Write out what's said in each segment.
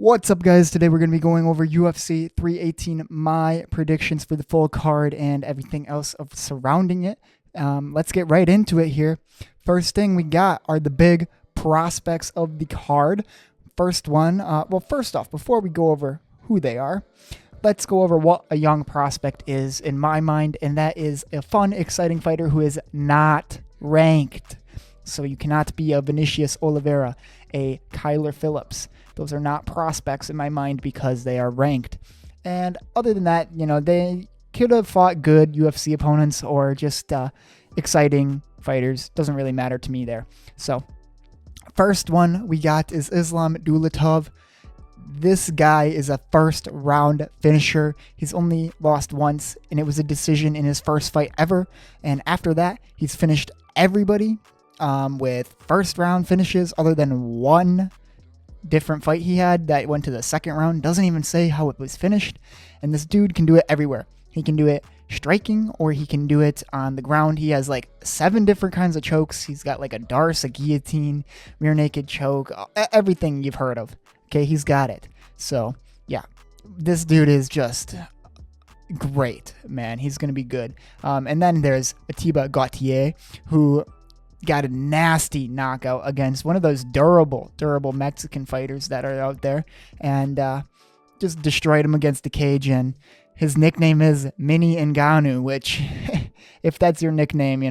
What's up, guys? Today we're going to be going over UFC 318, my predictions for the full card and everything else of surrounding it. Let's get right into it here. First thing we got are the big prospects of the card. First one, first off, before we go over who they are, let's go over what a young prospect is in my mind, and that is a fun, exciting fighter who is not ranked. So you cannot be a Vinicius Oliveira, a Kyler Phillips. Those are not prospects in my mind because they are ranked. And other than that, they could have fought good UFC opponents or just exciting fighters. Doesn't really matter to me there. So first one we got is Islam Dulatov. This guy is a first round finisher. He's only lost once, and it was a decision in his first fight ever. And after that, he's finished everybody with first round finishes other than one different fight he had that went to the second round. Doesn't even say how it was finished. And this dude can do it everywhere. He can do it striking, or he can do it on the ground. He has like 7 different kinds of chokes. He's got like a darce, a guillotine, rear naked choke, everything you've heard of. Okay, he's got it. So yeah, this dude is just great, man. He's gonna be good. And then there's Ateba Gautier, who got a nasty knockout against one of those durable Mexican fighters that are out there, and just destroyed him against the cage. And his nickname is Mini Ngannou, which, if that's your nickname,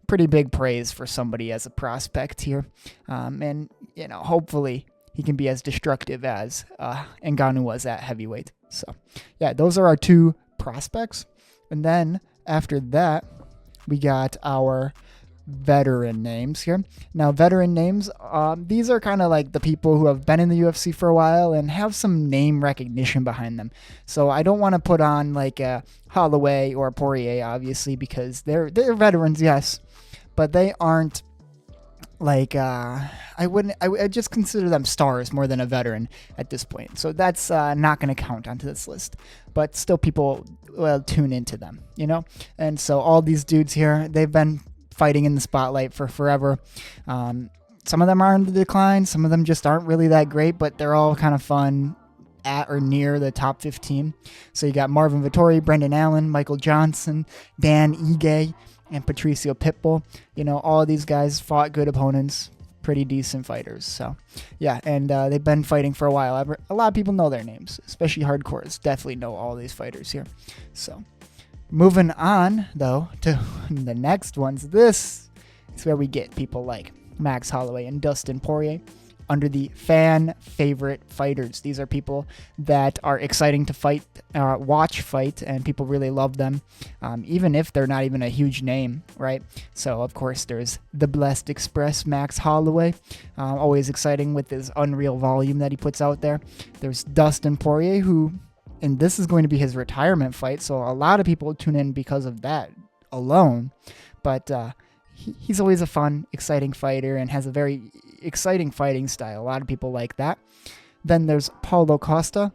pretty big praise for somebody as a prospect here. And hopefully he can be as destructive as Ngannou was at heavyweight. So yeah, those are our 2 prospects. And then after that, we got our veteran names here. Now, veteran names, these are kind of like the people who have been in the UFC for a while and have some name recognition behind them. So I don't want to put on like a Holloway or Poirier, obviously, because they're veterans, yes, but they aren't like I just consider them stars more than a veteran at this point. So that's not going to count onto this list, but still people will tune into them, And so all these dudes here, they've been fighting in the spotlight for forever. Some of them are on the decline. Some of them just aren't really that great, but they're all kind of fun at or near the top 15. So you got Marvin, Vettori, Brendan Allen, Michael Johnson, Dan Ige, and Patricio Pitbull. All of these guys fought good opponents, pretty decent fighters. So yeah, and they've been fighting for a while. A lot of people know their names, especially hardcores. Definitely know all these fighters here. So moving on, though, to the next ones. This is where we get people like Max Holloway and Dustin Poirier under the fan favorite fighters. These are people that are exciting to fight, watch fight, and people really love them, even if they're not even a huge name, right? So, of course, there's the Blessed Express, Max Holloway, always exciting with his unreal volume that he puts out there. There's Dustin Poirier, and this is going to be his retirement fight, so a lot of people tune in because of that alone. But he's always a fun, exciting fighter and has a very exciting fighting style. A lot of people like that. Then there's Paulo Costa,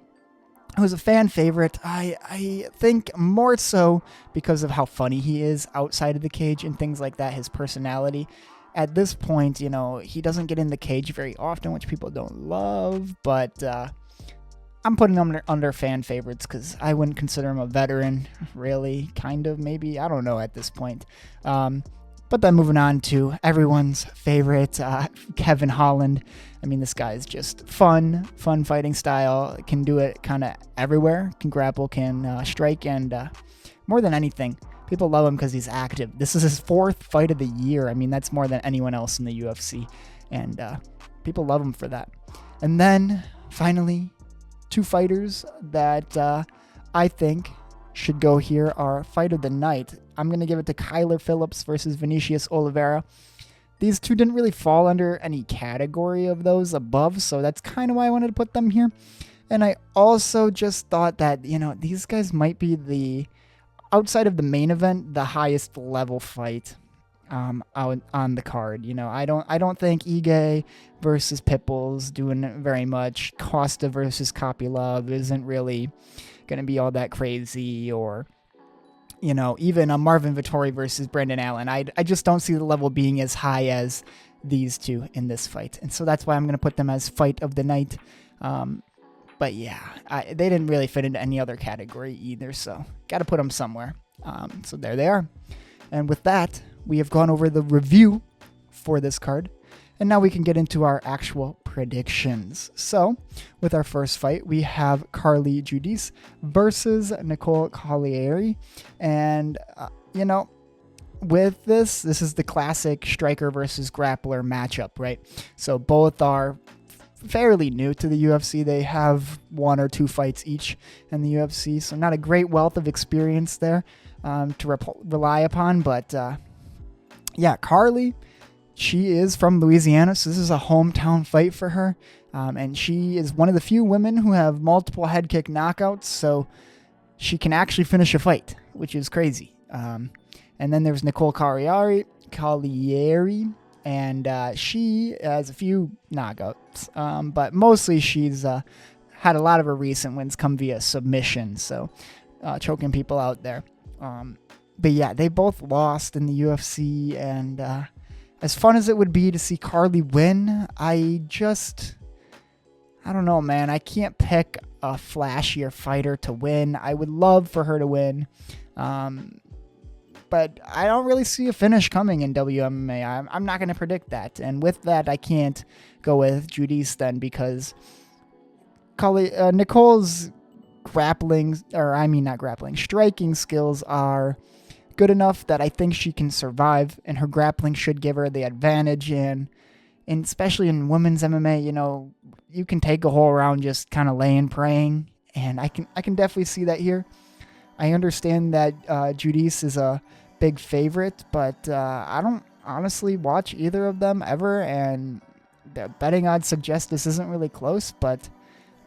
who's a fan favorite. I think more so because of how funny he is outside of the cage and things like that, his personality. At this point, he doesn't get in the cage very often, which people don't love, but I'm putting him under fan favorites because I wouldn't consider him a veteran, really, kind of, maybe. I don't know at this point. But then moving on to everyone's favorite, Kevin Holland. I mean, this guy is just fun fighting style. Can do it kind of everywhere. Can grapple, can strike, and more than anything, people love him because he's active. This is his 4th fight of the year. I mean, that's more than anyone else in the UFC, and people love him for that. And then, finally, 2 fighters that I think should go here are fight of the night. I'm going to give it to Kyler Phillips versus Vinicius Oliveira. These 2 didn't really fall under any category of those above, so that's kind of why I wanted to put them here. And I also just thought that, these guys might be outside of the main event, the highest level fight out on the card. I don't think Ige versus Pitbull's doing very much. Costa versus Kopylov isn't really going to be all that crazy, or even a Marvin Vettori versus Brendan Allen. I just don't see the level being as high as these 2 in this fight, and so that's why I'm going to put them as fight of the night. But yeah, they didn't really fit into any other category either, so got to put them somewhere. So there they are. And with that, we have gone over the review for this card. And now we can get into our actual predictions. So with our first fight, we have Carli Judice versus Nicolle Caliari. And, with this is the classic striker versus grappler matchup, right? So both are fairly new to the UFC. They have 1 or 2 fights each in the UFC, so not a great wealth of experience there to rely upon. But yeah, Carli, she is from Louisiana, so this is a hometown fight for her. And she is one of the few women who have multiple head kick knockouts, so she can actually finish a fight, which is crazy. And then there's Nicolle Caliari, and she has a few knockouts, but mostly she's had a lot of her recent wins come via submission, so choking people out there. But yeah, they both lost in the UFC, and as fun as it would be to see Carli win, I don't know, man. I can't pick a flashier fighter to win. I would love for her to win. But I don't really see a finish coming in WMMA. I'm not going to predict that. And with that, I can't go with Judice then, because Nicolle's striking skills are good enough that I think she can survive, and her grappling should give her the advantage. And especially in women's MMA, you can take a whole round just kind of laying, praying, and I can definitely see that here. I understand that Judice is a big favorite, but I don't honestly watch either of them ever, and the betting odds suggest this isn't really close, but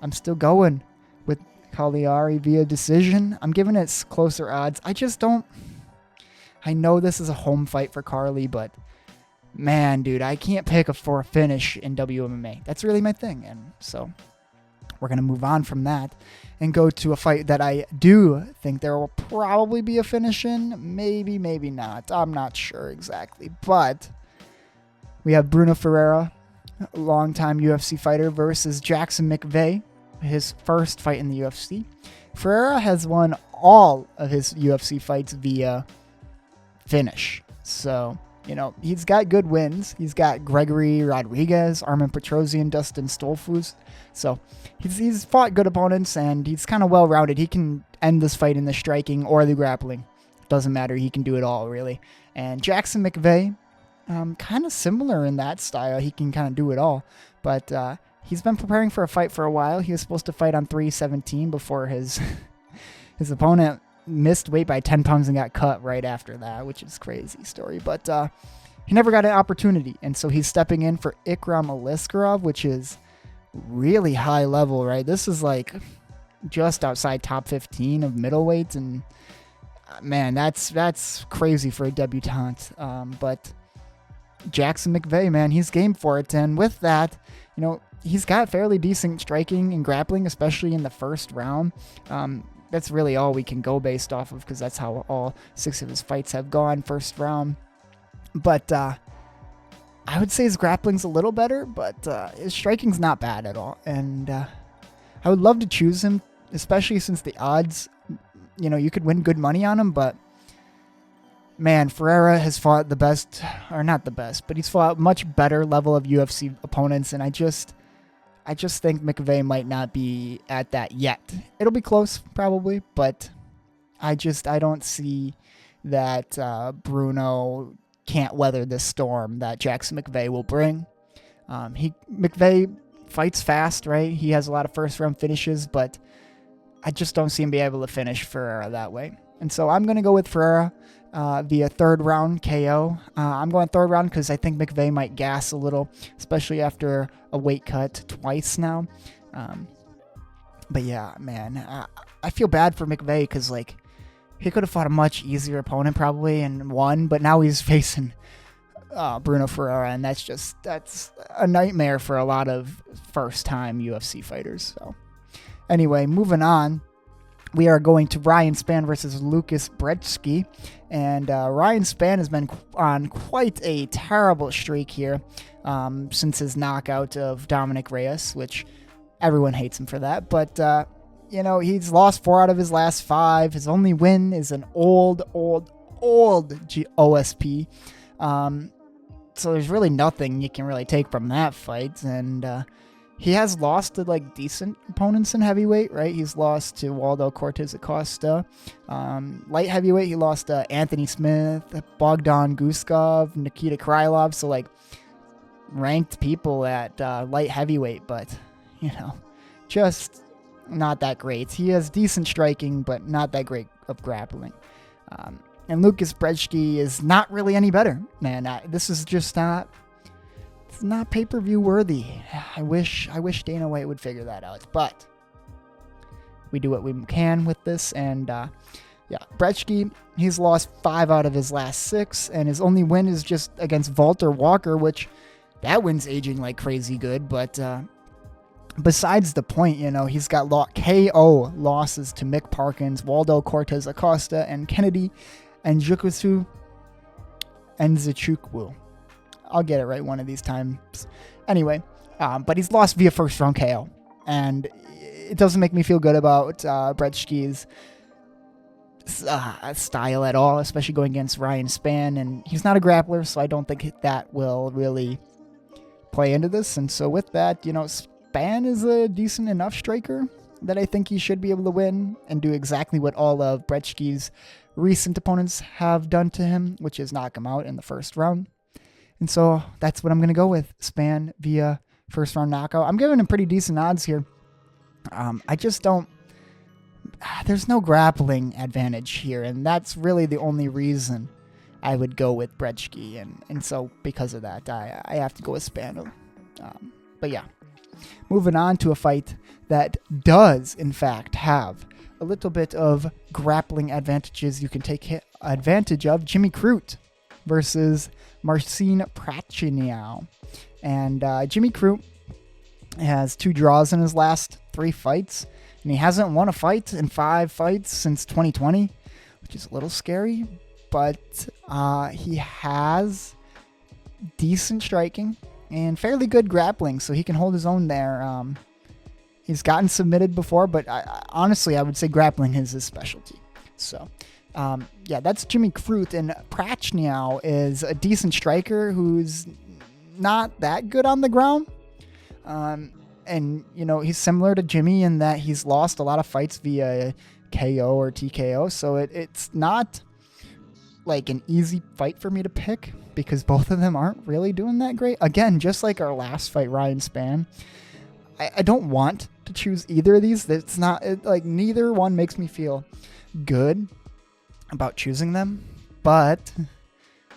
I'm still going with Caliari via decision. I'm giving it closer odds. I know this is a home fight for Carli, but man, dude, I can't pick for a finish in WMMA. That's really my thing, and so we're going to move on from that and go to a fight that I do think there will probably be a finish in. Maybe, maybe not. I'm not sure exactly. But we have Bruno Ferreira, a longtime UFC fighter, versus Jackson McVey, his first fight in the UFC. Ferreira has won all of his UFC fights via finish. So, he's got good wins. He's got Gregory Rodriguez, Armin Petrosian, Dustin Stolfus. So he's fought good opponents, and he's kind of well-rounded. He can end this fight in the striking or the grappling. Doesn't matter. He can do it all, really. And Jackson McVey, kind of similar in that style. He can kind of do it all. But he's been preparing for a fight for a while. He was supposed to fight on 317 before his opponent missed weight by 10 pounds and got cut right after that, which is a crazy story. But he never got an opportunity, and so he's stepping in for Ikram Aliskerov, which is really high level, right? This is like just outside top 15 of middleweights, and man, that's crazy for a debutante. But Jackson McVey, man, he's game for it, and with that, he's got fairly decent striking and grappling, especially in the first round. That's really all we can go based off of, because that's how all 6 of his fights have gone, first round. But I would say his grappling's a little better, but his striking's not bad at all. And I would love to choose him, especially since the odds, you could win good money on him. But man, Ferreira has fought the best, or not the best, but he's fought much better level of UFC opponents, and I just think McVey might not be at that yet. It'll be close, probably, but I don't see that Brunno can't weather this storm that Jackson McVey will bring. McVey fights fast, right? He has a lot of first-round finishes, but I just don't see him be able to finish Ferreira that way. And so I'm going to go with Ferreira via third-round KO. I'm going third round because I think McVey might gas a little, especially after a weight cut twice now. But yeah, man, I feel bad for McVey because, he could have fought a much easier opponent probably and won, but now he's facing Bruno Ferreira, and that's a nightmare for a lot of first-time UFC fighters. So anyway, moving on. We are going to Ryan Spann versus Lukasz Brzeski. And Ryan Spann has been on quite a terrible streak here since his knockout of Dominic Reyes, which everyone hates him for that. But, he's lost 4 out of his last 5. His only win is an old OSP. So there's really nothing you can really take from that fight. And he has lost to decent opponents in heavyweight, right? He's lost to Waldo Cortez Acosta. Light heavyweight, he lost to Anthony Smith, Bogdan Guskov, Nikita Krylov. So ranked people at light heavyweight, but just not that great. He has decent striking, but not that great of grappling. And Lukasz Brzeski is not really any better, man. This is just not. It's not pay-per-view worthy. I wish Dana White would figure that out, but we do what we can with this. And Brzeski, he's lost 5 out of his last 6, and his only win is just against Walter Walker, which that win's aging like crazy good. But besides the point, he's got KO losses to Mick Parkins, Waldo Cortez Acosta, and Kennedy Nzechukwu. I'll get it right one of these times. Anyway, but he's lost via first round KO, and it doesn't make me feel good about Brzeski's style at all, especially going against Ryan Spann, and he's not a grappler, so I don't think that will really play into this. And so with that, Spann is a decent enough striker that I think he should be able to win and do exactly what all of Brzeski's recent opponents have done to him, which is knock him out in the first round. And so that's what I'm going to go with. Spann via first round knockout. I'm giving him pretty decent odds here. I just don't. There's no grappling advantage here, and that's really the only reason I would go with Brzeski. And so because of that, I have to go with Spann. But yeah, moving on to a fight that does, in fact, have a little bit of grappling advantages you can take advantage of. Jimmy Crute versus Marcin Prachnio. And Jimmy Crute has 2 draws in his last 3 fights, and he hasn't won a fight in 5 fights since 2020, which is a little scary, but he has decent striking and fairly good grappling, so he can hold his own there. He's gotten submitted before, but honestly, I would say grappling is his specialty. So that's Jimmy Crute, and Prachnio is a decent striker who's not that good on the ground. And, he's similar to Jimmy in that he's lost a lot of fights via KO or TKO, so it's not like an easy fight for me to pick because both of them aren't really doing that great. Again, just like our last fight, Ryan Spann, I don't want to choose either of these. It's not neither one makes me feel good about choosing them, but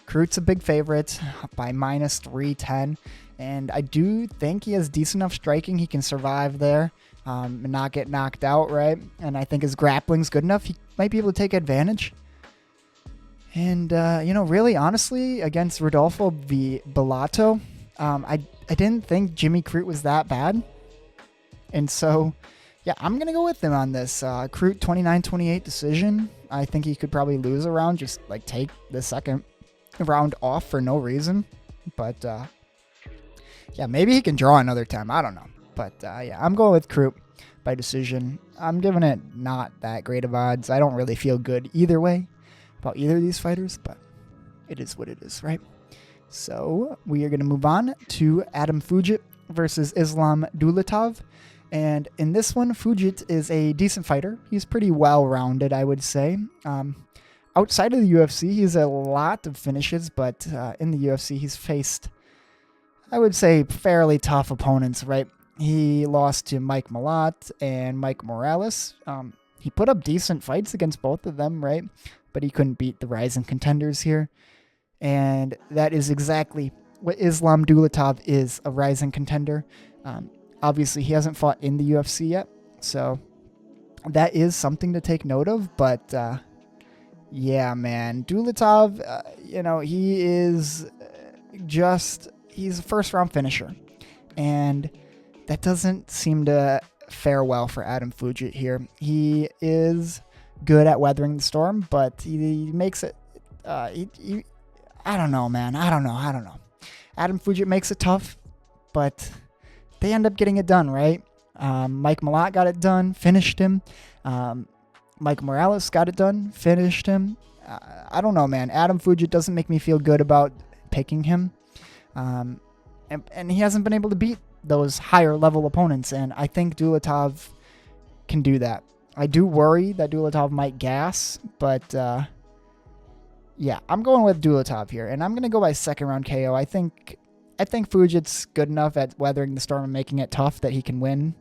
Crute's a big favorite by minus 310, and I do think he has decent enough striking. He can survive there and not get knocked out, right? And I think his grappling's good enough. He might be able to take advantage. And, really, honestly, against Rodolfo Bellato, I didn't think Jimmy Crute was that bad. And so, yeah, I'm going to go with him on this. Crute 29-28 decision. I think he could probably lose a round, just take the second round off for no reason. But, maybe he can draw another time. I don't know. But, I'm going with Crute by decision. I'm giving it not that great of odds. I don't really feel good either way about either of these fighters, but it is what it is, right? So we are going to move on to Adam Fugitt versus Islam Dulatov. And in this one, Fugitt is a decent fighter. He's pretty well-rounded, I would say. Outside of the UFC, he has a lot of finishes, but in the UFC, he's faced, I would say, fairly tough opponents, right? He lost to Mike Malott and Mike Morales. He put up decent fights against both of them, right? But he couldn't beat the rising contenders here. And that is exactly what Islam Dulatov is, a rising contender. Obviously, he hasn't fought in the UFC yet, so that is something to take note of. But, yeah, man, Dulatov, he is he's a first-round finisher. And that doesn't seem to fare well for Adam Fugitt here. He is good at weathering the storm, but he makes it, I don't know, man. I don't know. Adam Fugitt makes it tough, but they end up getting it done, right? Mike Malott got it done, finished him. Mike Morales got it done, finished him. I don't know, man. Adam Fugitt doesn't make me feel good about picking him. And he hasn't been able to beat those higher level opponents, and I think Dulatov can do that. I do worry that Dulatov might gas, but yeah, I'm going with Dulatov here, and I'm going to go by second round KO. I think Fugitt's good enough at weathering the storm and making it tough that he can win.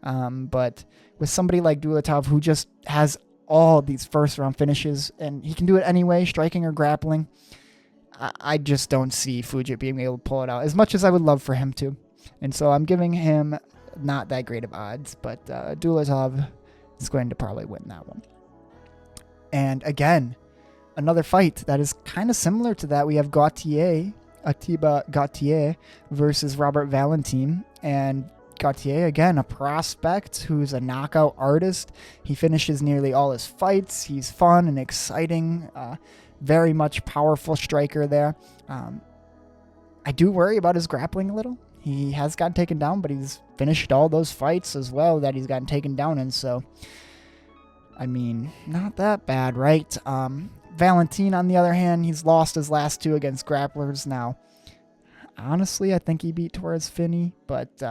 But with somebody like Dulatov who just has all these first round finishes and he can do it anyway, striking or grappling, I just don't see Fugitt being able to pull it out as much as I would love for him to. And so I'm giving him not that great of odds, but Dulatov is going to probably win that one. And again, another fight that is kind of similar to that. We have Ateba Gautier versus Robert Valentin. And Gautier, again, a prospect who's a knockout artist. He finishes nearly all his fights. He's fun and exciting. Very much powerful striker there. I do worry about his grappling a little. He has gotten taken down, but he's finished all those fights as well that he's gotten taken down in. So, I mean, not that bad, right? Valentin, on the other hand, he's lost his last two against grapplers. Now, honestly, I think he beat Torres Finney, but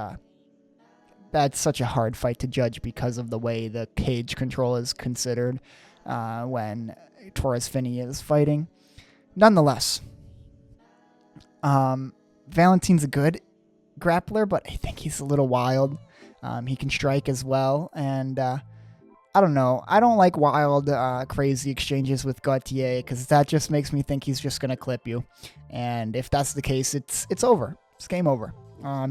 that's such a hard fight to judge because of the way the cage control is considered when Torres Finney is fighting. Nonetheless, Valentin's a good grappler, but I think he's a little wild. He can strike as well, and I don't know. I don't like wild, crazy exchanges with Gautier because that just makes me think he's just going to clip you. And if that's the case, it's over. It's game over.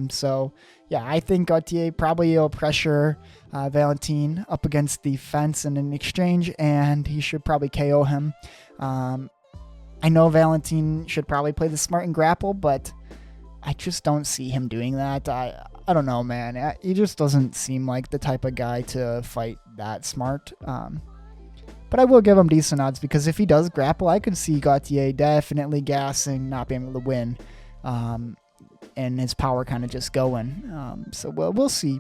So, yeah, I think Gautier probably will pressure Valentin up against the fence in an exchange, and he should probably KO him. I know Valentin should probably play the smart and grapple, but I just don't see him doing that. I don't know, man. He just doesn't seem like the type of guy to fight that smart. But I will give him decent odds because if he does grapple, I could see Gautier definitely gassing, not being able to win, and his power kind of just going. So we'll see.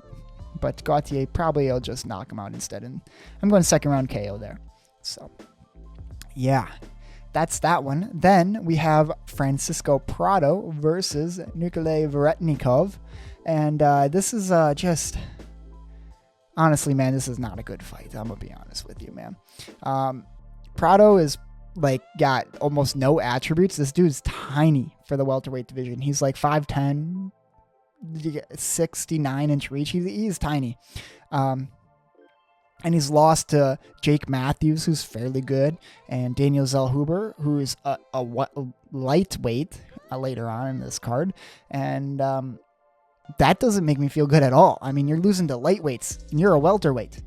But Gautier probably will just knock him out instead. And I'm going second round KO there. So, yeah. That's that one. Then we have Francisco Prado versus Nicolle Veretennikov. And this is just... Honestly, man, this is not a good fight. I'm going to be honest with you, man. Prado is, got almost no attributes. This dude's tiny for the welterweight division. He's 5'10", 69-inch reach. He's tiny. And he's lost to Jake Matthews, who's fairly good, and Daniel Zellhuber, who is a lightweight later on in this card. And that doesn't make me feel good at all. I mean, you're losing to lightweights, and you're a welterweight.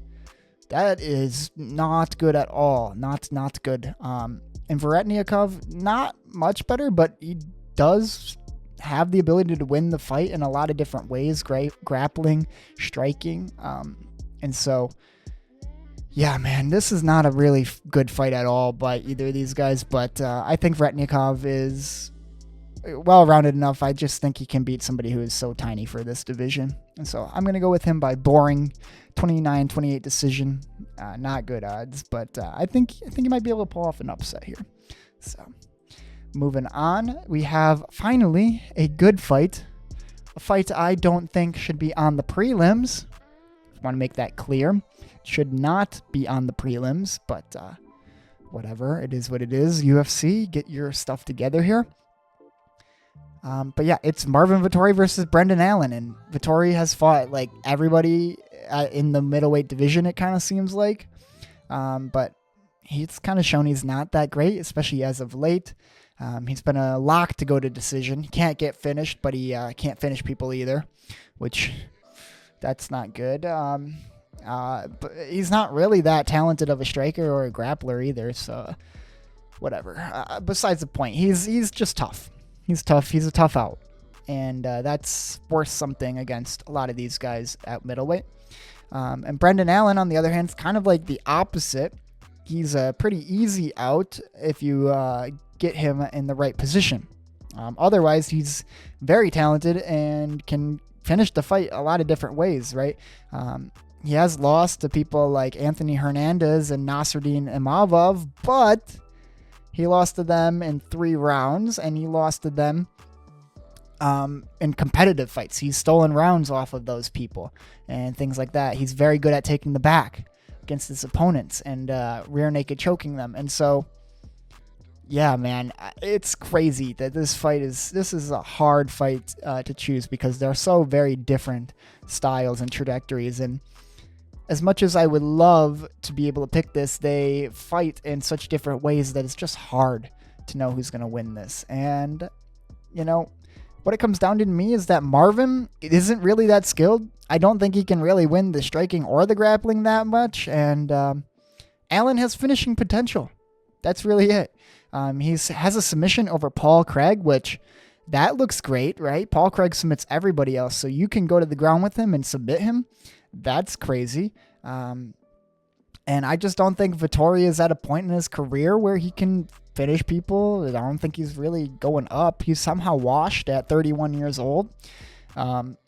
That is not good at all. Not good. And Veretennikov, not much better, but he does have the ability to win the fight in a lot of different ways, grappling, striking. And so... yeah, man, this is not a really good fight at all by either of these guys, but I think Veretennikov is well-rounded enough. I just think he can beat somebody who is so tiny for this division. And so I'm going to go with him by boring 29-28 decision. Not good odds, but I think he might be able to pull off an upset here. So moving on, we have finally a good fight. A fight I don't think should be on the prelims. I want to make that clear. Should not be on the prelims, but whatever. It is what it is. UFC, get your stuff together here. But yeah, it's Marvin Vettori versus Brendan Allen, and Vettori has fought everybody in the middleweight division, it kind of seems like. But he's kind of shown he's not that great, especially as of late. He's been a lock to go to decision. He can't get finished, but he can't finish people either, which that's not good. But he's not really that talented of a striker or a grappler either, so whatever. Besides the point, he's just tough. He's tough. He's a tough out, and that's worth something against a lot of these guys at middleweight. And Brendan Allen, on the other hand, is kind of like the opposite. He's a pretty easy out if you get him in the right position. Otherwise, he's very talented and can finished the fight a lot of different ways, right? He has lost to people like Anthony Hernandez and Nasruddin Imavov, but he lost to them in 3 rounds, and he lost to them in competitive fights. He's stolen rounds off of those people and things like that. He's very good at taking the back against his opponents and rear naked choking them. And so, yeah, man, it's crazy that this is a hard fight to choose because they're so very different styles and trajectories. And as much as I would love to be able to pick this, they fight in such different ways that it's just hard to know who's going to win this. And, you know, what it comes down to me is that Marvin isn't really that skilled. I don't think he can really win the striking or the grappling that much. And Allen has finishing potential. That's really it. He has a submission over Paul Craig, which that looks great, right? Paul Craig submits everybody else, so you can go to the ground with him and submit him. That's crazy. And I just don't think Vettori is at a point in his career where he can finish people. I don't think he's really going up. He's somehow washed at 31 years old. And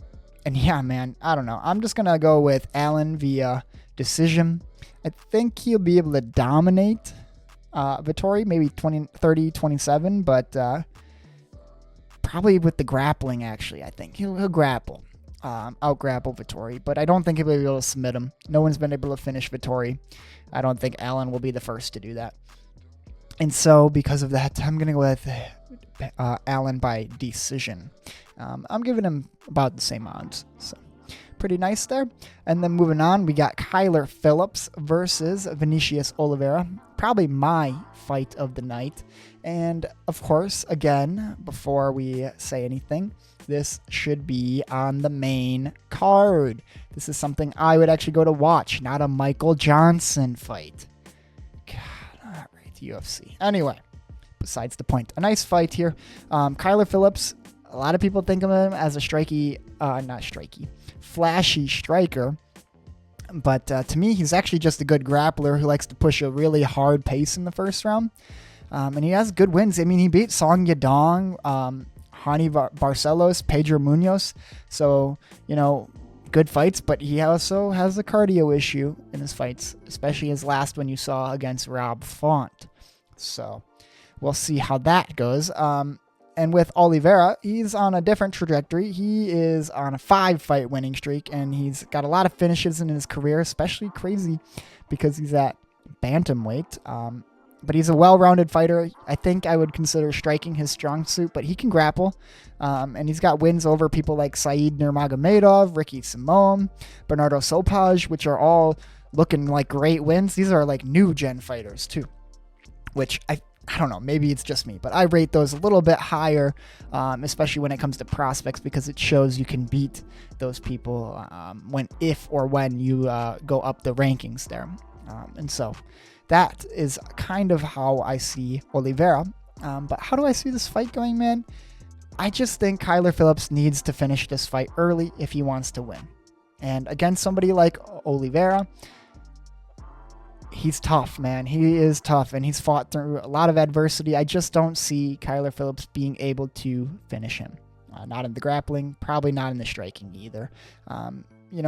yeah, man, I don't know. I'm just going to go with Allen via decision. I think he'll be able to dominate Vettori, maybe 30-27, but probably with the grappling, actually. I think he'll grapple. Out-grapple Vettori, but I don't think he'll be able to submit him. No one's been able to finish Vettori. I don't think Allen will be the first to do that. And so, because of that, I'm going to go with Allen by decision. I'm giving him about the same odds. So, pretty nice there. And then moving on, we got Kyler Phillips versus Vinicius Oliveira. Probably my fight of the night. And, of course, again, before we say anything, this should be on the main card. This is something I would actually go to watch, not a Michael Johnson fight. God, all right, UFC. Anyway, besides the point, a nice fight here. Kyler Phillips, a lot of people think of him as a flashy striker. But to me, he's actually just a good grappler who likes to push a really hard pace in the first round. And he has good wins. I mean, he beat Song Yadong, Hani Barcelos, Pedro Munoz. So, you know, good fights, but he also has a cardio issue in his fights, especially his last one you saw against Rob Font. So we'll see how that goes. And with Oliveira, he's on a different trajectory. He is on a 5-fight winning streak, and he's got a lot of finishes in his career, especially crazy because he's at bantamweight. But he's a well-rounded fighter. I think I would consider striking his strong suit, but he can grapple. And he's got wins over people like Said Nurmagomedov, Ricky Simon, Bernardo Sopaj, which are all looking like great wins. These are like new-gen fighters, too, which I don't know, maybe it's just me, but I rate those a little bit higher, especially when it comes to prospects, because it shows you can beat those people when you go up the rankings there. And so that is kind of how I see Oliveira. But how do I see this fight going, man? I just think Kyler Phillips needs to finish this fight early if he wants to win. And against somebody like Oliveira, he's tough, man. He is tough, and he's fought through a lot of adversity. I just don't see Kyler Phillips being able to finish him. Not in the grappling, probably not in the striking either.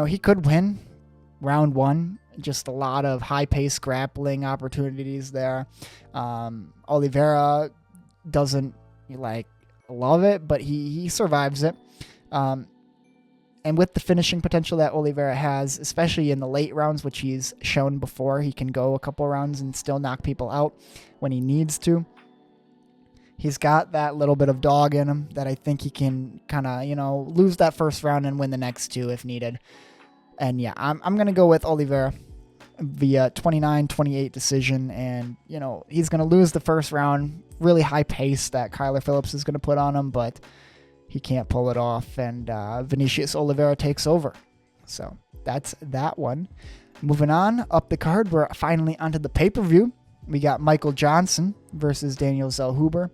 He could win round 1. Just a lot of high-paced grappling opportunities there. Oliveira doesn't love it, but he survives it. And with the finishing potential that Oliveira has, especially in the late rounds, which he's shown before, he can go a couple rounds and still knock people out when he needs to. He's got that little bit of dog in him that I think he can kind of, lose that first round and win the next 2 if needed. And yeah, I'm going to go with Oliveira via 29-28 decision. And, he's going to lose the first round. Really high pace that Kyler Phillips is going to put on him, but he can't pull it off, and Vinicius Oliveira takes over. So that's that one. Moving on, up the card, we're finally onto the pay-per-view. We got Michael Johnson versus Daniel Zellhuber.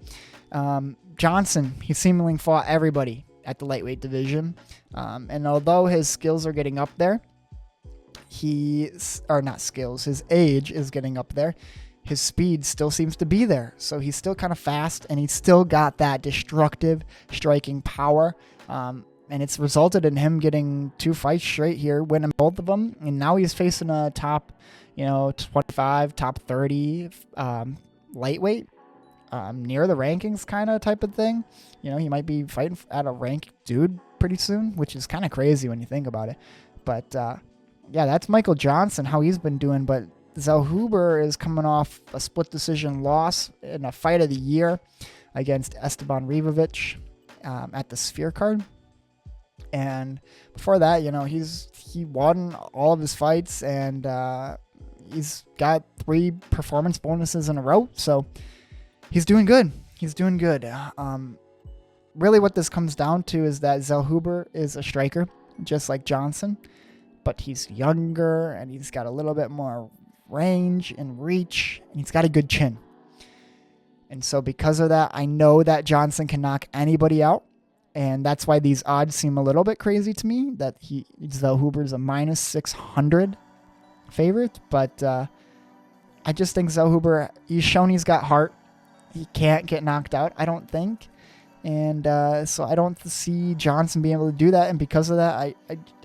Johnson, he seemingly fought everybody at the lightweight division. And although his skills are getting up there, his age is getting up there. His speed still seems to be there. So he's still kind of fast, and he's still got that destructive striking power. And And it's resulted in him getting 2 fights straight here, winning both of them. And now he's facing a top, 25, top 30 lightweight, near the rankings kind of type of thing. He might be fighting at a ranked dude pretty soon, which is kind of crazy when you think about it. But yeah, that's Michael Johnson, how he's been doing. But Zellhuber is coming off a split decision loss in a fight of the year against Esteban Ribovic at the Sphere card. And before that, he won all of his fights, and he's got 3 performance bonuses in a row. So he's doing good. Really what this comes down to is that Zellhuber is a striker, just like Johnson, but he's younger and he's got a little bit more range and reach, and he's got a good chin. And so because of that, I know that Johnson can knock anybody out. And that's why these odds seem a little bit crazy to me, that Zellhuber's a minus 600 favorite. But I just think Zellhuber, he's shown he's got heart. He can't get knocked out, I don't think. And so I don't see Johnson being able to do that. And because of that,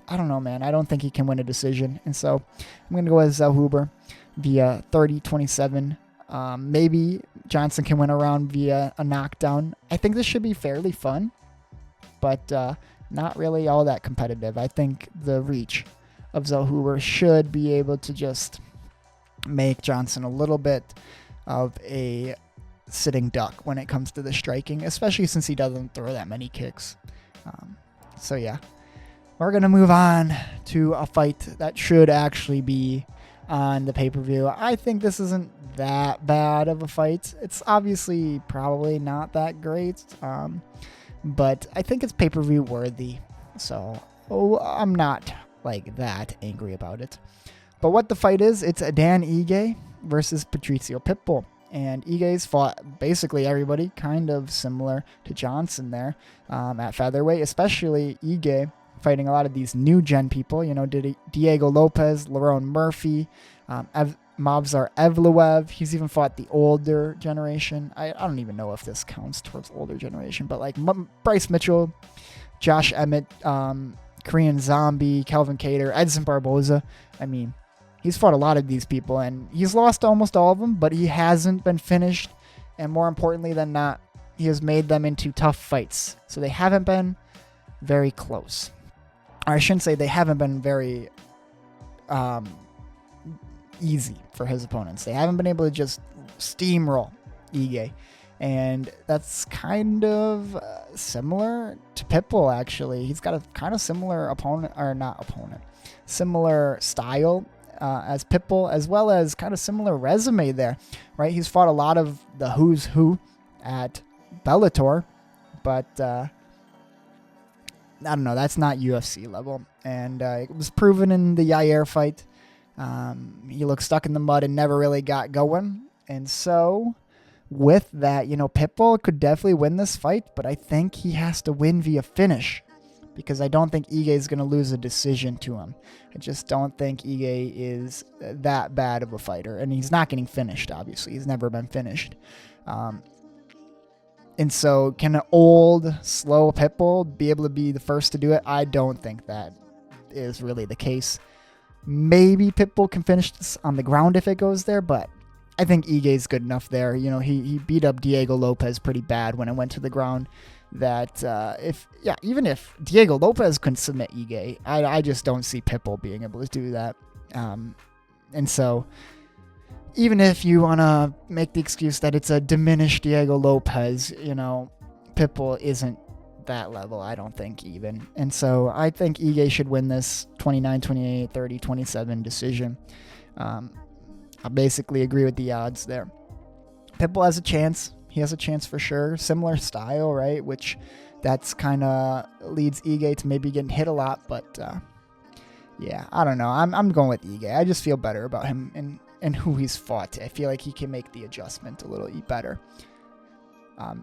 I don't know, man. I don't think he can win a decision. And so I'm going to go with Zellhuber via 30-27. Maybe Johnson can win a round via a knockdown. I think this should be fairly fun, but not really all that competitive. I think the reach of Zellhuber should be able to just make Johnson a little bit of a sitting duck when it comes to the striking, especially since he doesn't throw that many kicks. So yeah, we're going to move on to a fight that should actually be on the pay-per-view. I think this isn't that bad of a fight. It's obviously probably not that great, but I think it's pay-per-view worthy. So I'm not like that angry about it. But what the fight is, it's Dan Ige versus Patricio Pitbull. And Ige's fought basically everybody, kind of similar to Johnson there at featherweight, especially Ige fighting a lot of these new gen people. Diego Lopez, Lerone Murphy, Mavzar Evloev. He's even fought the older generation. I don't even know if this counts towards older generation, but like Bryce Mitchell, Josh Emmett, Korean Zombie, Kelvin Cater, Edson Barboza. I mean, he's fought a lot of these people, and he's lost almost all of them, but he hasn't been finished. And more importantly than not, he has made them into tough fights. So they haven't been very close. Or I shouldn't say they haven't been very easy for his opponents. They haven't been able to just steamroll Ige. And that's kind of similar to Pitbull, actually. He's got a kind of similar similar style as Pitbull, as well as kind of similar resume there, right? He's fought a lot of the who's who at Bellator, but I don't know, that's not UFC level. And it was proven in the Yair fight. He looked stuck in the mud and never really got going. And so with that, Pitbull could definitely win this fight, but I think he has to win via finish, because I don't think Ige is going to lose a decision to him. I just don't think Ige is that bad of a fighter. And he's not getting finished, obviously. He's never been finished. And so can an old, slow Pitbull be able to be the first to do it? I don't think that is really the case. Maybe Pitbull can finish this on the ground if it goes there, but I think Ige is good enough there. He beat up Diego Lopez pretty bad when it went to the ground. That even if Diego Lopez couldn't submit Ige, I just don't see Pitbull being able to do that. And so even if you want to make the excuse that it's a diminished Diego Lopez, Pitbull isn't that level, I don't think, even. And so I think Ige should win this 29-28, 30-27 decision. I basically agree with the odds there. Pitbull has a chance. He has a chance for sure. Similar style, right? Which that's kind of leads Ige to maybe getting hit a lot. But yeah, I don't know. I'm going with Ige. I just feel better about him and who he's fought. I feel like he can make the adjustment a little better.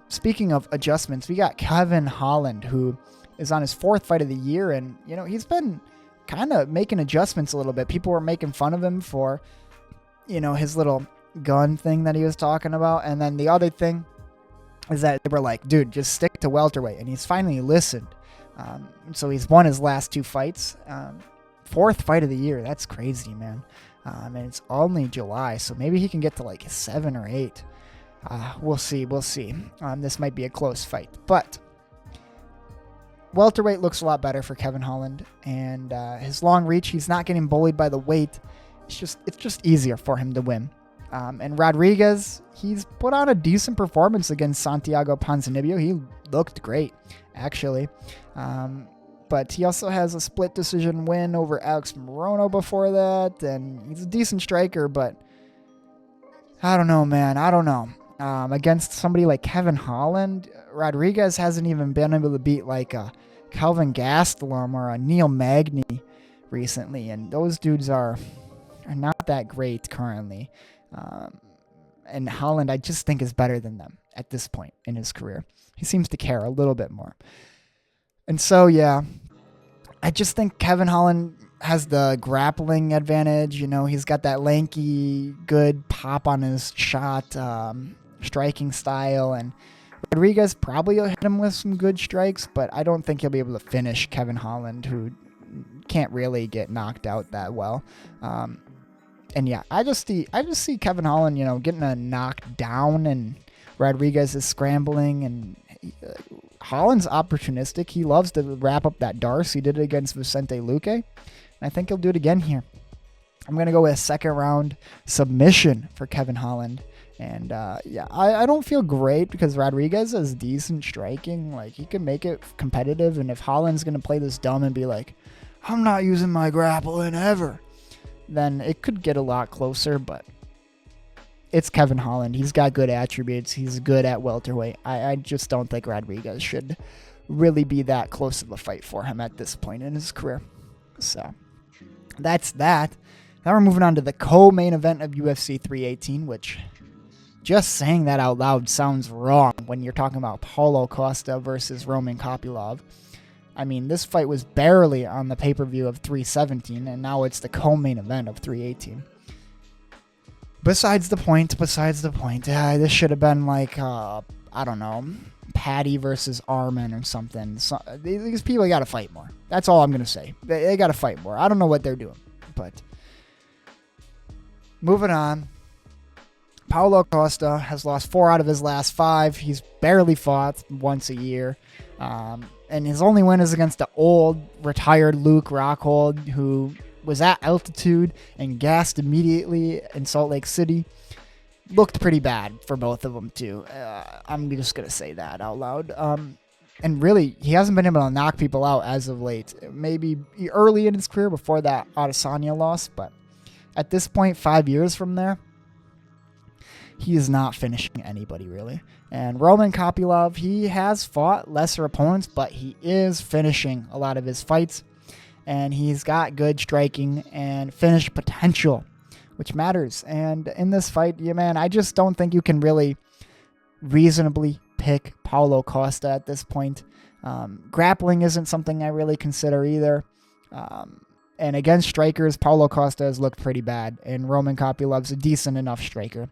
Speaking of adjustments, we got Kevin Holland, who is on his 4th fight of the year. And, he's been kind of making adjustments a little bit. People were making fun of him for, his little gun thing that he was talking about. And then the other thing is that they were like, dude, just stick to welterweight. And he's finally listened, So he's won his last 2 fights. 4th fight of the year. That's crazy, man. And it's only July, so maybe he can get to like 7 or 8. We'll see. This might be a close fight, but welterweight looks a lot better for Kevin Holland, and his long reach. He's not getting bullied by the weight. It's just easier for him to win. And Rodriguez, he's put on a decent performance against Santiago Ponzinibbio. He looked great, actually. But he also has a split decision win over Alex Morono before that, and he's a decent striker, but I don't know, man. I don't know. Against somebody like Kevin Holland, Rodriguez hasn't even been able to beat like a Kelvin Gastelum or a Neil Magny recently, and those dudes are not that great currently. And Holland, I just think, is better than them at this point in his career. He seems to care a little bit more. And so, yeah, I just think Kevin Holland has the grappling advantage. You know, he's got that lanky, good pop on his shot, striking style. And Rodriguez probably will hit him with some good strikes, but I don't think he'll be able to finish Kevin Holland, who can't really get knocked out that well. And yeah, I just see Kevin Holland, you know, getting a knock down, and Rodriguez is scrambling, and Holland's opportunistic. He loves to wrap up that Darce. He did it against Vicente Luque, and I think he'll do it again here. I'm going to go with a 2nd round submission for Kevin Holland. And yeah, I don't feel great because Rodriguez has decent striking. Like, he can make it competitive, and if Holland's going to play this dumb and be like, I'm not using my grappling ever, then it could get a lot closer, but it's Kevin Holland. He's got good attributes. He's good at welterweight. I just don't think Rodriguez should really be that close of a fight for him at this point in his career. So that's that. Now we're moving on to the co-main event of UFC 318, which, just saying that out loud sounds wrong when you're talking about Paulo Costa versus Roman Kopylov. I mean, this fight was barely on the pay-per-view of 317, and now it's the co-main event of 318. Besides the point. This should have been like, I don't know, Patty versus Armin or something. So, these people got to fight more. That's all I'm going to say. They got to fight more. I don't know what they're doing, but moving on. Paulo Costa has lost 4 out of his last 5. He's barely fought once a year. And his only win is against the old, retired Luke Rockhold, who was at altitude and gassed immediately in Salt Lake City. Looked pretty bad for both of them, too. I'm just going to say that out loud. And really, he hasn't been able to knock people out as of late. Maybe early in his career before that Adesanya loss, but at this point, 5 years from there, he is not finishing anybody, really. And Roman Kopylov, he has fought lesser opponents, but he is finishing a lot of his fights. And he's got good striking and finish potential, which matters. And in this fight, yeah, man, I just don't think you can really reasonably pick Paulo Costa at this point. Grappling isn't something I really consider either. And against strikers, Paulo Costa has looked pretty bad. And Roman Kopylov's a decent enough striker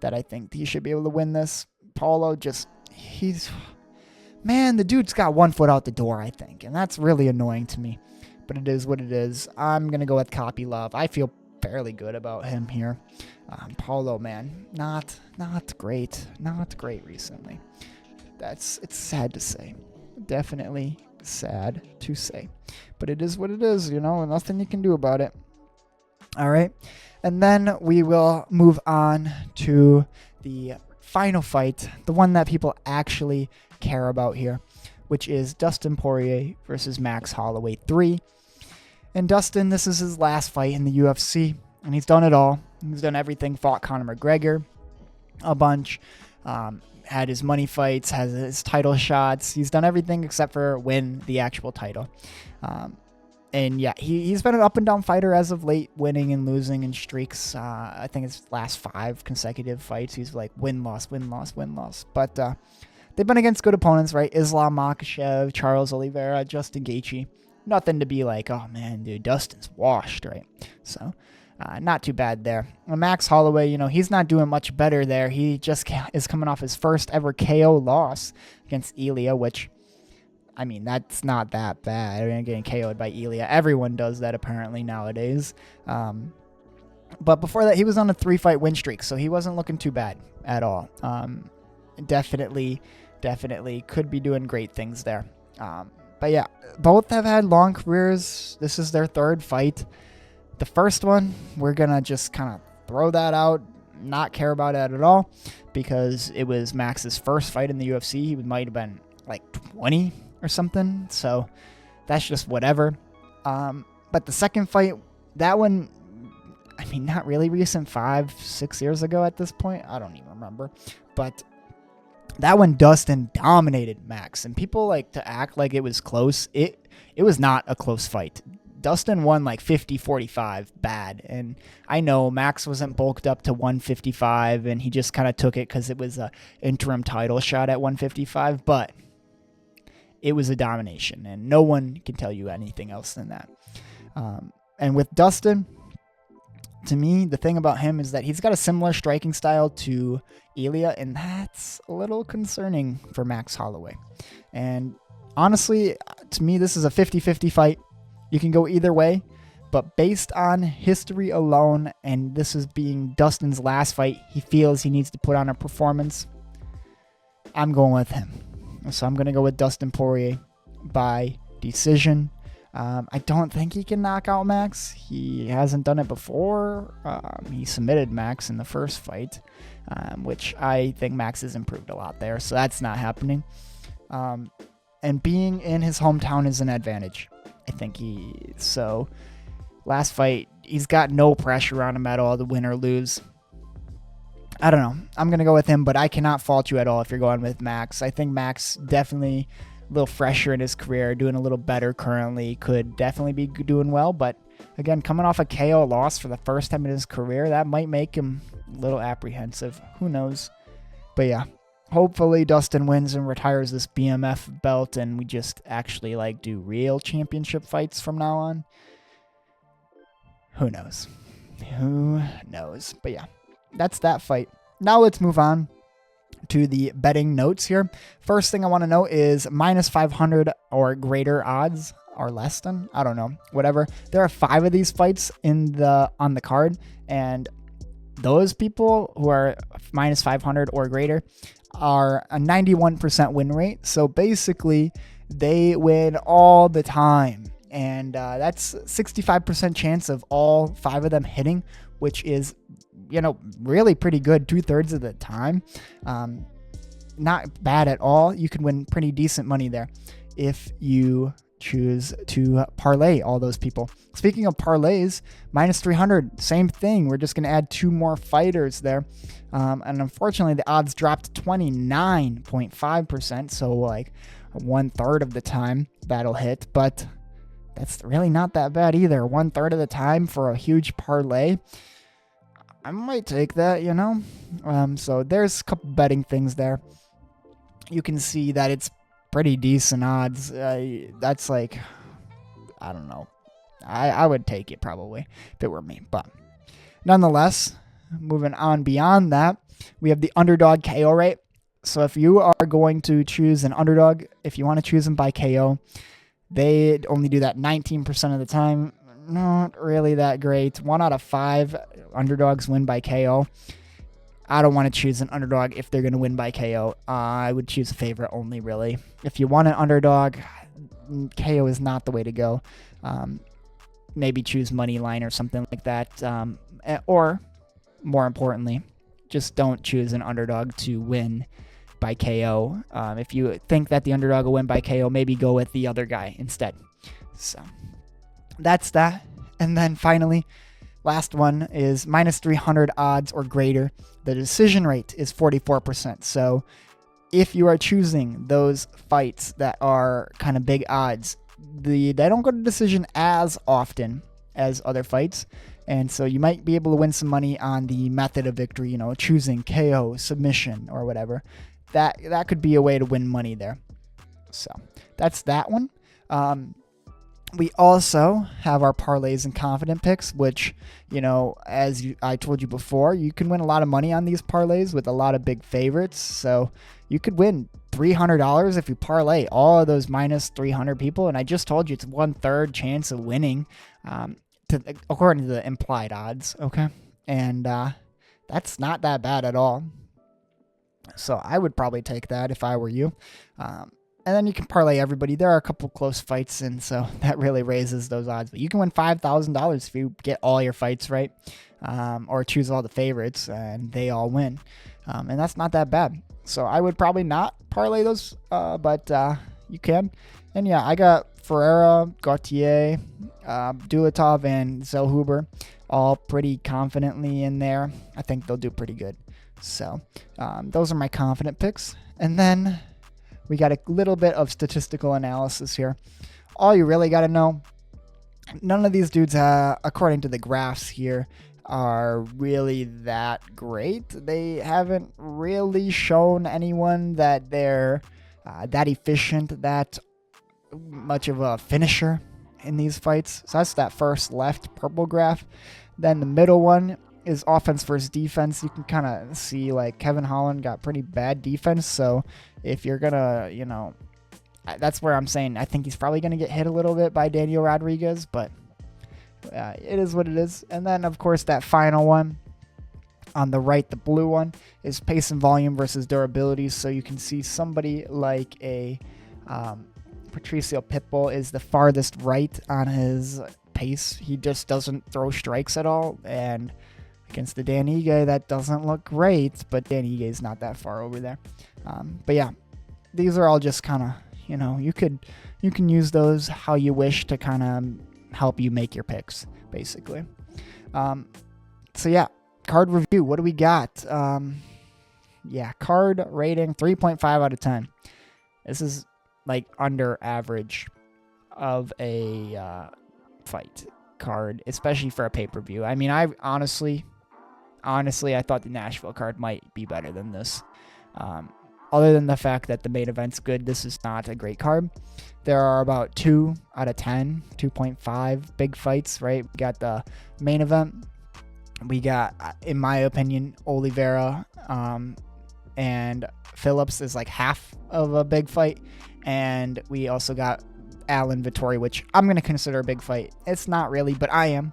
that I think he should be able to win this. Paulo the dude's got 1 foot out the door, I think. And that's really annoying to me. But it is what it is. I'm going to go with Kopylov. I feel fairly good about him here. Paulo, man, not great. Not great recently. It's sad to say. Definitely sad to say. But it is what it is, you know, nothing you can do about it. All right. And then we will move on to the final fight, the one that people actually care about here, which is Dustin Poirier versus Max Holloway 3. And Dustin, this is his last fight in the UFC, and he's done it all. He's done everything. Fought Conor McGregor a bunch, had his money fights, has his title shots. He's done everything except for win the actual title. And yeah, he's been an up and down fighter as of late, winning and losing in streaks. I think his last 5 consecutive fights, he's like win-loss. But they've been against good opponents, right? Islam Makhachev, Charles Oliveira, Justin Gaethje. Nothing to be like, oh man, dude, Dustin's washed, right? So not too bad there. Max Holloway, you know, he's not doing much better there. He just is coming off his first ever KO loss against Ilya, which I mean, that's not that bad. I mean, getting KO'd by Ilya. Everyone does that apparently nowadays. But before that, he was on a 3-fight win streak, so he wasn't looking too bad at all. Definitely could be doing great things there. But yeah, both have had long careers. This is their third fight. The first one, we're going to just kind of throw that out, not care about it at all, because it was Max's first fight in the UFC. He might have been like 20 or something, so that's just whatever. But the second fight, that one, I mean, not really recent, 5-6 years ago at this point. I don't even remember. But that one, Dustin dominated Max, and people like to act like it was close. It was not a close fight. Dustin won like 50-45 bad, and I know Max wasn't bulked up to 155, and he just kind of took it because it was a interim title shot at 155, but it was a domination, and no one can tell you anything else than that. And with Dustin, to me, the thing about him is that he's got a similar striking style to Ilya, and that's a little concerning for Max Holloway. And honestly, to me, this is a 50-50 fight. You can go either way, but based on history alone, and this is being Dustin's last fight, he feels he needs to put on a performance. I'm going with him. So I'm going to go with Dustin Poirier by decision. I don't think he can knock out Max. He hasn't done it before. He submitted Max in the first fight, which I think Max has improved a lot there, so that's not happening. And being in his hometown is an advantage. I think so last fight, he's got no pressure on him at all to win or lose. I don't know. I'm going to go with him, but I cannot fault you at all if you're going with Max. I think Max definitely a little fresher in his career, doing a little better currently, could definitely be doing well. But again, coming off a KO loss for the first time in his career, that might make him a little apprehensive. Who knows? But yeah. Hopefully Dustin wins and retires this BMF belt, and we just actually like do real championship fights from now on. Who knows? Who knows? But yeah, that's that fight. Now let's move on to the betting notes here. First thing I want to know is -500 or greater odds, or less than, I don't know, whatever. There are 5 of these fights on the card, and those people who are -500 or greater are a 91% win rate. So basically, they win all the time. And that's 65% chance of all 5 of them hitting, which is, really pretty good 2/3 of the time. Not bad at all. You can win pretty decent money there if you choose to parlay all those people. Speaking of parlays, -300, same thing. We're just going to add 2 more fighters there. And unfortunately, the odds dropped to 29.5%. So like 1/3 of the time that'll hit. But that's really not that bad either. 1/3 of the time for a huge parlay. I might take that, So there's a couple betting things there. You can see that it's pretty decent odds. That's like, I don't know. I would take it probably if it were me. But nonetheless, moving on beyond that, we have the underdog KO rate. So if you are going to choose an underdog, if you want to choose them by KO, they only do that 19% of the time. Not really that great. 1 out of 5 underdogs win by KO. I don't want to choose an underdog if they're going to win by KO. I would choose a favorite only, really. If you want an underdog, KO is not the way to go. Maybe choose money line or something like that. Or, more importantly, just don't choose an underdog to win by KO. If you think that the underdog will win by KO, maybe go with the other guy instead. So that's that. And then finally, last one is -300 odds or greater. The decision rate is 44%. So if you are choosing those fights that are kind of big odds, they don't go to decision as often as other fights. And so you might be able to win some money on the method of victory, choosing KO, submission, or whatever. That could be a way to win money there. So that's that one. We also have our parlays and confident picks, which, I told you before, you can win a lot of money on these parlays with a lot of big favorites. So you could win $300 if you parlay all of those minus 300 people. And I just told you it's 1/3 chance of winning, according to the implied odds. Okay. And that's not that bad at all. So I would probably take that if I were you. And then you can parlay everybody. There are a couple close fights, and so that really raises those odds. But you can win $5,000 if you get all your fights right, or choose all the favorites, and they all win. And that's not that bad. So I would probably not parlay those, but you can. And yeah, I got Ferreira, Gautier, Dulatov, and Zellhuber all pretty confidently in there. I think they'll do pretty good. So those are my confident picks. And then we got a little bit of statistical analysis here. All you really got to know, none of these dudes, according to the graphs here, are really that great. They haven't really shown anyone that they're that efficient, that much of a finisher in these fights. So that's that first left purple graph. Then the middle one is offense versus defense. You can kind of see like Kevin Holland got pretty bad defense. So if you're going to, that's where I'm saying I think he's probably going to get hit a little bit by Daniel Rodriguez, but it is what it is. And then, of course, that final one on the right, the blue one, is pace and volume versus durability. So you can see somebody like a Patricio Pitbull is the farthest right on his pace. He just doesn't throw strikes at all. And against the Dan Ige, that doesn't look great, but Dan Ige is not that far over there. But yeah, these are all just kind of, you can use those how you wish to kind of help you make your picks, basically. So yeah, card review. What do we got? Card rating 3.5 out of 10. This is like under average of a fight card, especially for a pay-per-view. I mean, I honestly, I thought the Nashville card might be better than this. Other than the fact that the main event's good, this is not a great card. There are about 2 out of 10, 2.5 big fights, right? We got the main event. We got, in my opinion, Oliveira and Phillips is like half of a big fight. And we also got Allen Vettori, which I'm going to consider a big fight. It's not really, but I am.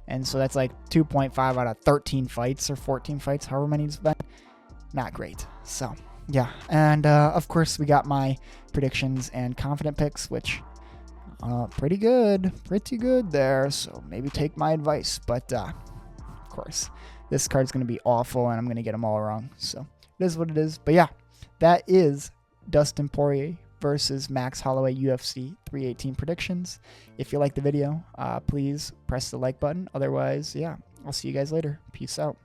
And so that's like 2.5 out of 13 fights or 14 fights, however many it's been. Not great. So, yeah. And, of course, we got my predictions and confident picks, which pretty good there. So maybe take my advice. But, of course, this card's going to be awful, and I'm going to get them all wrong. So it is what it is. But, yeah, that is Dustin Poirier versus Max Holloway UFC 318 predictions. If you like the video, please press the like button. Otherwise, yeah, I'll see you guys later. Peace out.